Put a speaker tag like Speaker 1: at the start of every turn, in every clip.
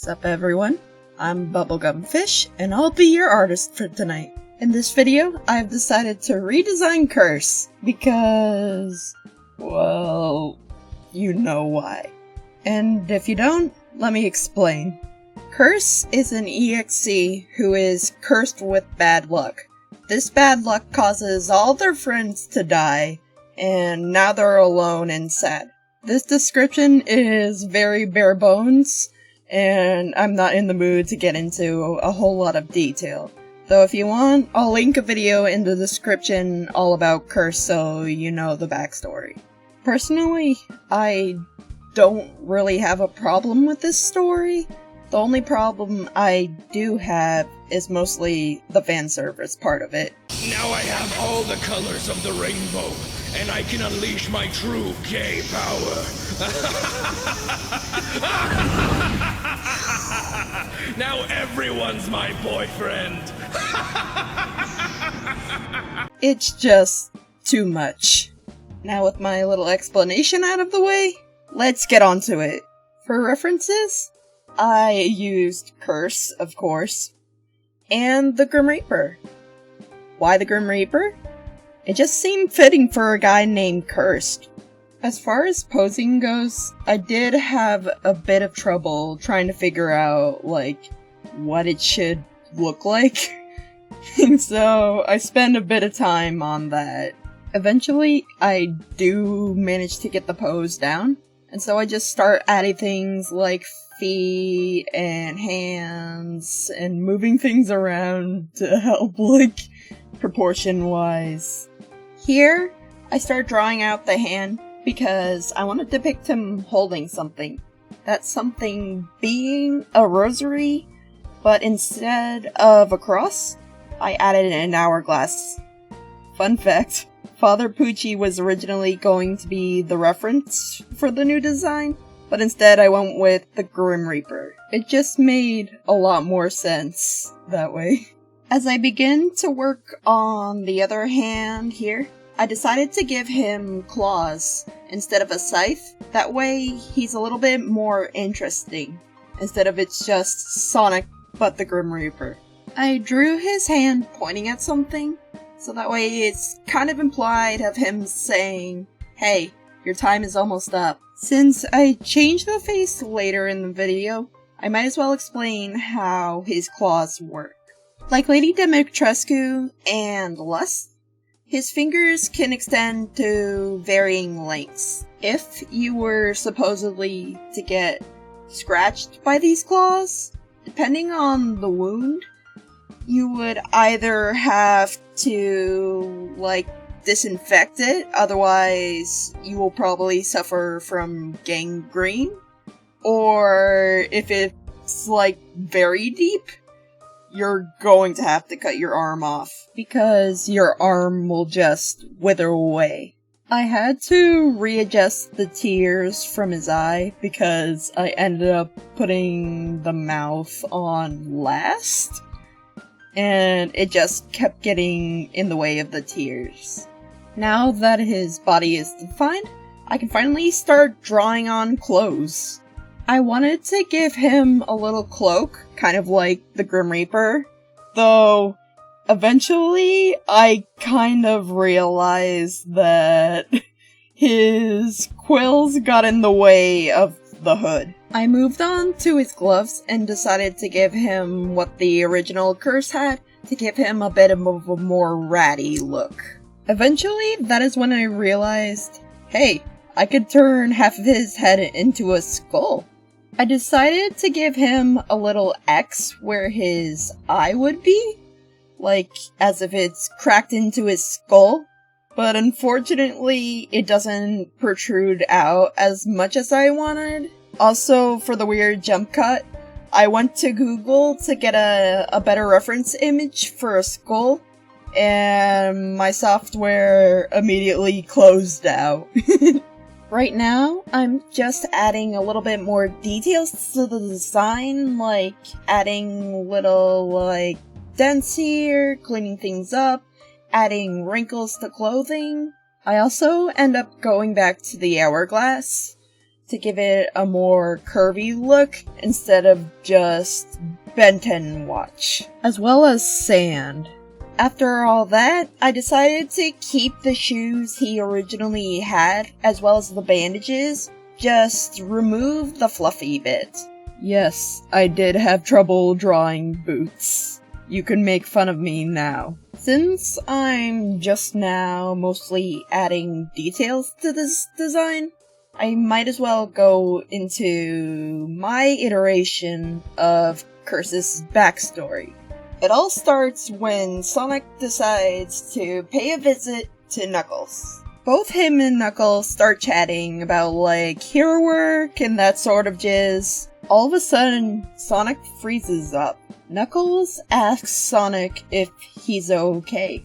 Speaker 1: Sup everyone, I'm Bubblegum Fish, and I'll be your artist for tonight. In this video, I've decided to redesign Curse, because, well, you know why. And if you don't, let me explain. Curse is an EXE who is cursed with bad luck. This bad luck causes all their friends to die, and now they're alone and sad. This description is very bare bones, and I'm not in the mood to get into a whole lot of detail. Though if you want, I'll link a video in the description all about Curse so you know the backstory. Personally, I don't really have a problem with this story. The only problem I do have is mostly the fan service part of it.
Speaker 2: Now I have all the colors of the rainbow, and I can unleash my true gay power. Now everyone's my boyfriend.
Speaker 1: It's just too much. Now with my little explanation out of the way, let's get on to it. For references, I used Curse, of course, and the Grim Reaper. Why the Grim Reaper? It just seemed fitting for a guy named Cursed. As far as posing goes, I did have a bit of trouble trying to figure out, what it should look like. So I spent a bit of time on that. Eventually, I do manage to get the pose down, and so I just start adding things like feet and hands and moving things around to help, proportion-wise. Here, I start drawing out the hand because I want to depict him holding something. That something being a rosary, but instead of a cross, I added an hourglass. Fun fact, Father Pucci was originally going to be the reference for the new design, but instead I went with the Grim Reaper. It just made a lot more sense that way. As I begin to work on the other hand here, I decided to give him claws instead of a scythe. That way he's a little bit more interesting, instead of it's just Sonic but the Grim Reaper. I drew his hand pointing at something, so that way it's kind of implied of him saying, "Hey, your time is almost up." Since I changed the face later in the video, I might as well explain how his claws work. Like Lady Dimitrescu and Lust, his fingers can extend to varying lengths. If you were supposedly to get scratched by these claws, depending on the wound, you would either have to, disinfect it, otherwise you will probably suffer from gangrene, or if it's, very deep, you're going to have to cut your arm off, because your arm will just wither away. I had to readjust the tears from his eye, because I ended up putting the mouth on last, and it just kept getting in the way of the tears. Now that his body is defined, I can finally start drawing on clothes. I wanted to give him a little cloak, kind of like the Grim Reaper, though eventually I kind of realized that his quills got in the way of the hood. I moved on to his gloves and decided to give him what the original Curse had, to give him a bit of a more ratty look. Eventually, that is when I realized, hey, I could turn half of his head into a skull. I decided to give him a little X where his eye would be, as if it's cracked into his skull, but unfortunately it doesn't protrude out as much as I wanted. Also, for the weird jump cut, I went to Google to get a better reference image for a skull, and my software immediately closed out. Right now, I'm just adding a little bit more details to the design, like adding little, dents here, cleaning things up, adding wrinkles to clothing. I also end up going back to the hourglass to give it a more curvy look instead of just Ben 10 watch, as well as sand. After all that, I decided to keep the shoes he originally had, as well as the bandages, just remove the fluffy bit. Yes, I did have trouble drawing boots. You can make fun of me now. Since I'm just now mostly adding details to this design, I might as well go into my iteration of Curse's backstory. It all starts when Sonic decides to pay a visit to Knuckles. Both him and Knuckles start chatting about hero work and that sort of jizz. All of a sudden, Sonic freezes up. Knuckles asks Sonic if he's okay.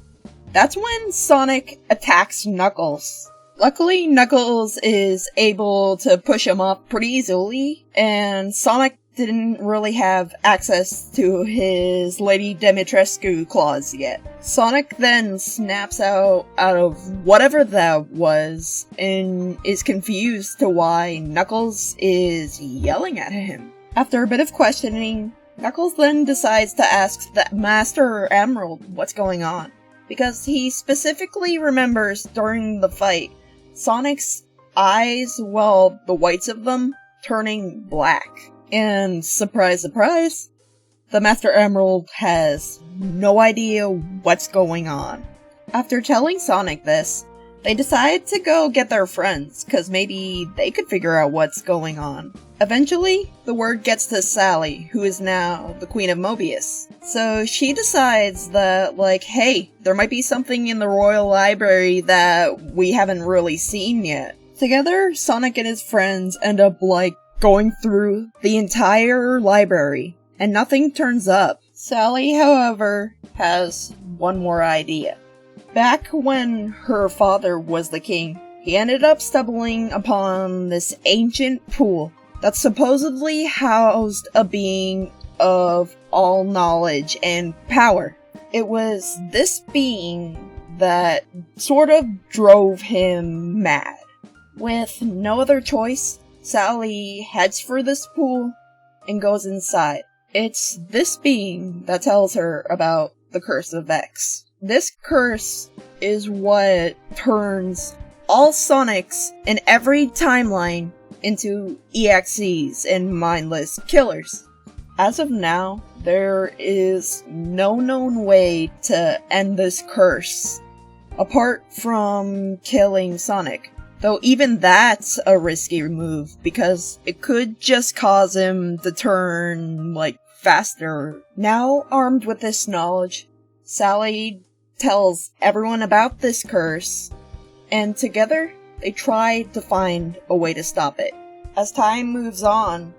Speaker 1: That's when Sonic attacks Knuckles. Luckily, Knuckles is able to push him up pretty easily, and Sonic didn't really have access to his Lady Dimitrescu claws yet. Sonic then snaps out of whatever that was, and is confused to why Knuckles is yelling at him. After a bit of questioning, Knuckles then decides to ask the Master Emerald what's going on, because he specifically remembers during the fight Sonic's eyes, well, the whites of them, turning black. And surprise, surprise, the Master Emerald has no idea what's going on. After telling Sonic this, they decide to go get their friends, cause maybe they could figure out what's going on. Eventually, the word gets to Sally, who is now the Queen of Mobius. So she decides that, hey, there might be something in the Royal Library that we haven't really seen yet. Together, Sonic and his friends end up, going through the entire library, and nothing turns up. Sally, however, has one more idea. Back when her father was the king, he ended up stumbling upon this ancient pool that supposedly housed a being of all knowledge and power. It was this being that sort of drove him mad. With no other choice, Sally heads for this pool and goes inside. It's this being that tells her about the Curse.EXE. This curse is what turns all Sonics in every timeline into EXEs and mindless killers. As of now, there is no known way to end this curse, apart from killing Sonic. Though even that's a risky move, because it could just cause him to turn, faster. Now, armed with this knowledge, Sally tells everyone about this curse, and together, they try to find a way to stop it. As time moves on,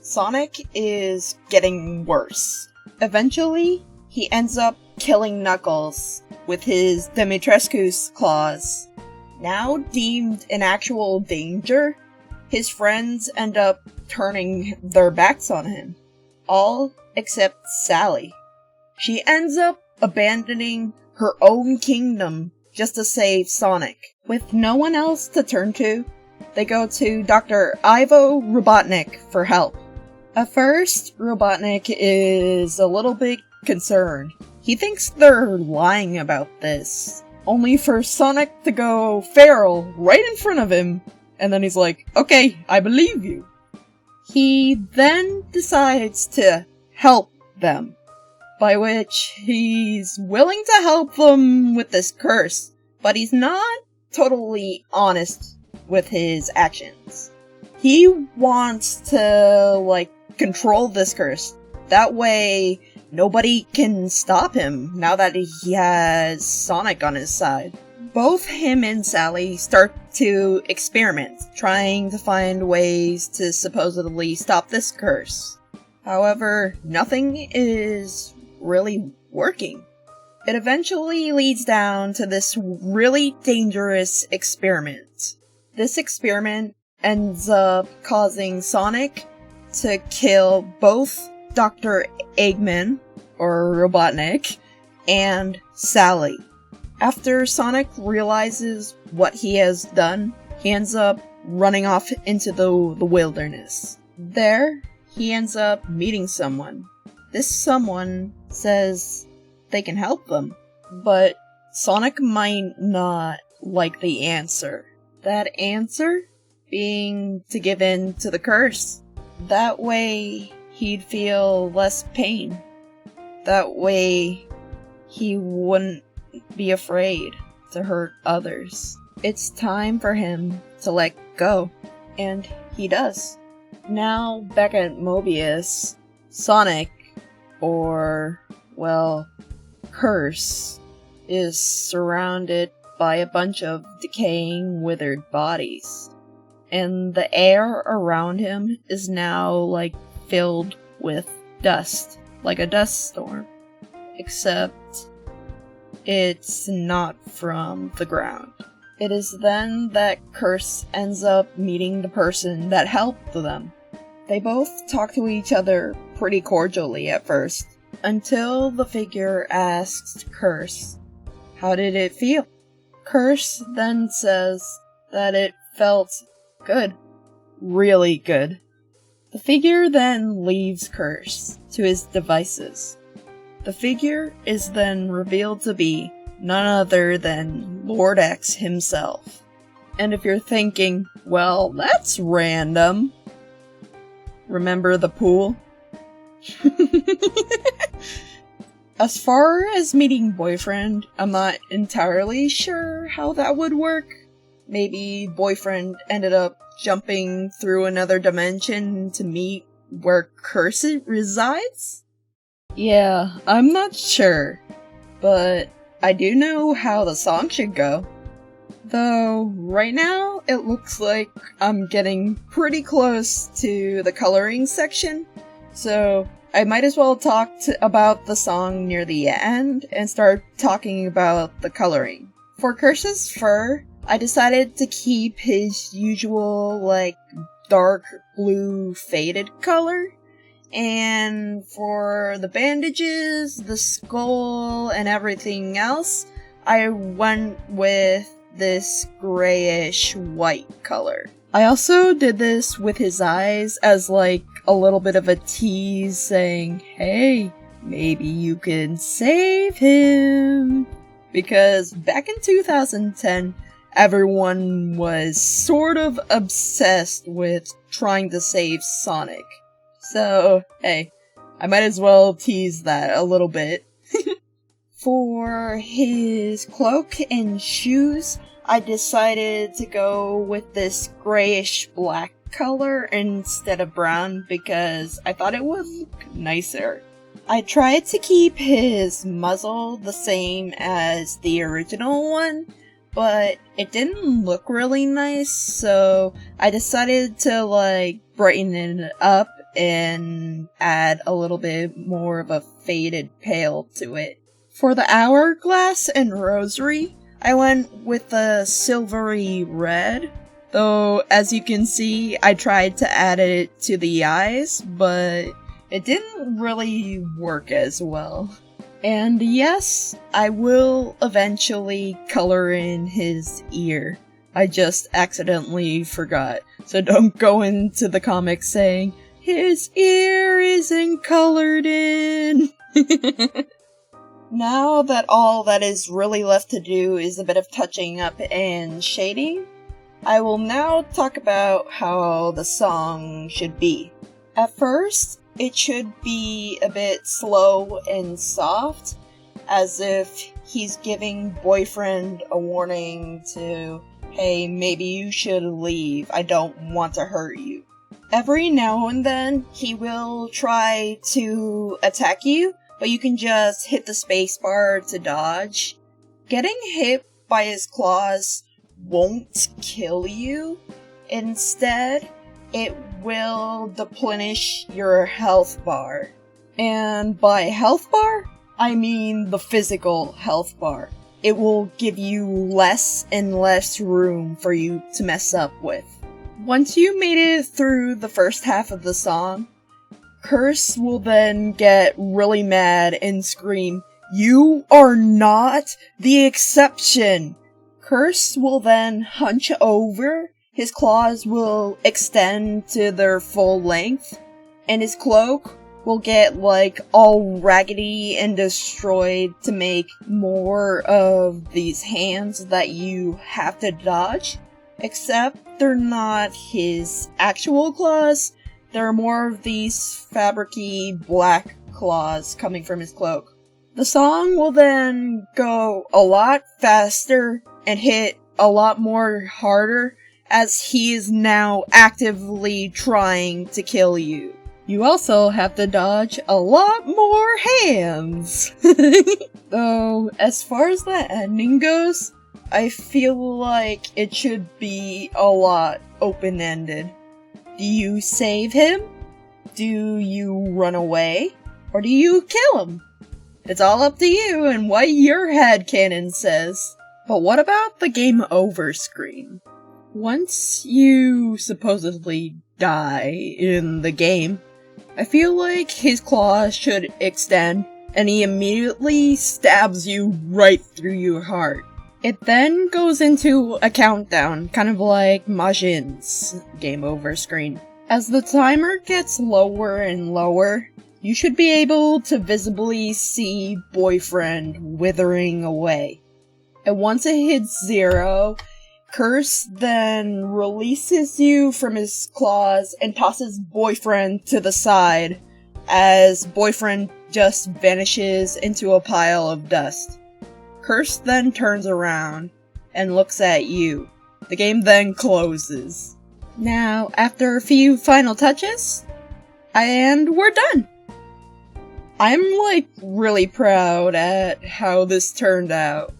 Speaker 1: Sonic is getting worse. Eventually, he ends up killing Knuckles with his Dimitrescu's claws. Now deemed an actual danger, his friends end up turning their backs on him. All except Sally. She ends up abandoning her own kingdom just to save Sonic. With no one else to turn to, they go to Dr. Ivo Robotnik for help. At first, Robotnik is a little bit concerned. He thinks they're lying about this, only for Sonic to go feral right in front of him, and then he's like, okay, I believe you. He then decides to help them, by which he's willing to help them with this curse, but he's not totally honest with his actions. He wants to, control this curse. That way, nobody can stop him now that he has Sonic on his side. Both him and Sally start to experiment, trying to find ways to supposedly stop this curse. However, nothing is really working. It eventually leads down to this really dangerous experiment. This experiment ends up causing Sonic to kill both Dr. Eggman, or Robotnik, and Sally. After Sonic realizes what he has done, he ends up running off into the wilderness. There, he ends up meeting someone. This someone says they can help them, but Sonic might not like the answer. That answer being to give in to the curse. That way, he'd feel less pain. That way, he wouldn't be afraid to hurt others. It's time for him to let go, and he does. Now, back at Mobius, Sonic, or, well, Curse, is surrounded by a bunch of decaying, withered bodies. And the air around him is now, like, filled with dust, like a dust storm. Except, it's not from the ground. It is then that Curse ends up meeting the person that helped them. They both talk to each other pretty cordially at first, until the figure asks Curse, how did it feel? Curse then says that it felt good. Really good. The figure then leaves Curse to his devices. The figure is then revealed to be none other than Lord X himself. And if you're thinking, well, that's random, remember the pool? As far as meeting boyfriend, I'm not entirely sure how that would work. Maybe boyfriend ended up jumping through another dimension to meet where Curse resides? Yeah, I'm not sure, but I do know how the song should go. Though, right now, it looks like I'm getting pretty close to the coloring section, so I might as well talk about the song near the end and start talking about the coloring. For Curse's fur, I decided to keep his usual, like, dark blue faded color. And for the bandages, the skull, and everything else, I went with this grayish white color. I also did this with his eyes as like a little bit of a tease saying, hey, maybe you can save him. Because back in 2010, everyone was sort of obsessed with trying to save Sonic. So, hey, I might as well tease that a little bit. For his cloak and shoes, I decided to go with this grayish black color instead of brown because I thought it would look nicer. I tried to keep his muzzle the same as the original one, but it didn't look really nice, so I decided to, like, brighten it up and add a little bit more of a faded pale to it. For the hourglass and rosary, I went with the silvery red, though as you can see, I tried to add it to the eyes, but it didn't really work as well. And yes, I will eventually color in his ear. I just accidentally forgot, so don't go into the comics saying, his ear isn't colored in! Now that all that is really left to do is a bit of touching up and shading, I will now talk about how the song should be. At first, it should be a bit slow and soft, as if he's giving boyfriend a warning to, hey, maybe you should leave, I don't want to hurt you. Every now and then, he will try to attack you, but you can just hit the spacebar to dodge. Getting hit by his claws won't kill you. Instead, it will deplenish your health bar. And by health bar, I mean the physical health bar. It will give you less and less room for you to mess up with. Once you made it through the first half of the song, Curse will then get really mad and scream, "You are not the exception!" Curse will then hunch over his claws will extend to their full length, and his cloak will get like all raggedy and destroyed to make more of these hands that you have to dodge. Except they're not his actual claws, they're more of these fabricy black claws coming from his cloak. The song will then go a lot faster and hit a lot more harder as he is now actively trying to kill you. You also have to dodge a lot more hands. Though, as far as the ending goes, I feel like it should be a lot open-ended. Do you save him? Do you run away? Or do you kill him? It's all up to you and what your headcanon says. But what about the game over screen? Once you supposedly die in the game, I feel like his claws should extend and he immediately stabs you right through your heart. It then goes into a countdown, kind of like Majin's game over screen. As the timer gets lower and lower, you should be able to visibly see Boyfriend withering away. And once it hits 0, Curse then releases you from his claws and tosses Boyfriend to the side, as Boyfriend just vanishes into a pile of dust. Curse then turns around and looks at you. The game then closes. Now, after a few final touches, and we're done! I'm like really proud at how this turned out.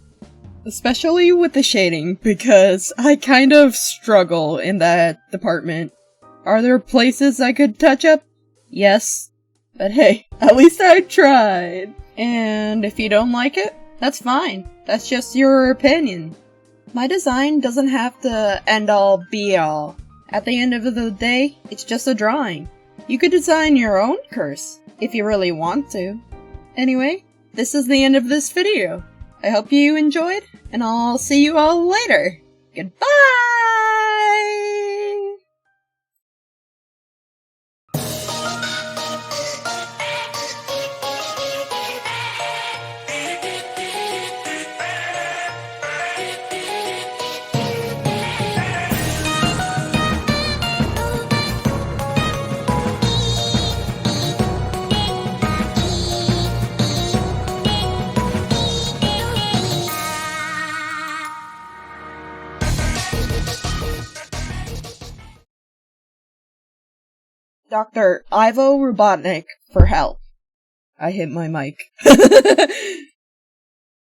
Speaker 1: Especially with the shading, because I kind of struggle in that department. Are there places I could touch up? Yes. But hey, at least I tried. And if you don't like it, that's fine. That's just your opinion. My design doesn't have to end all be all. At the end of the day, it's just a drawing. You could design your own curse, if you really want to. Anyway, this is the end of this video. I hope you enjoyed, and I'll see you all later. Goodbye! Dr. Ivo Robotnik for help. I hit my mic.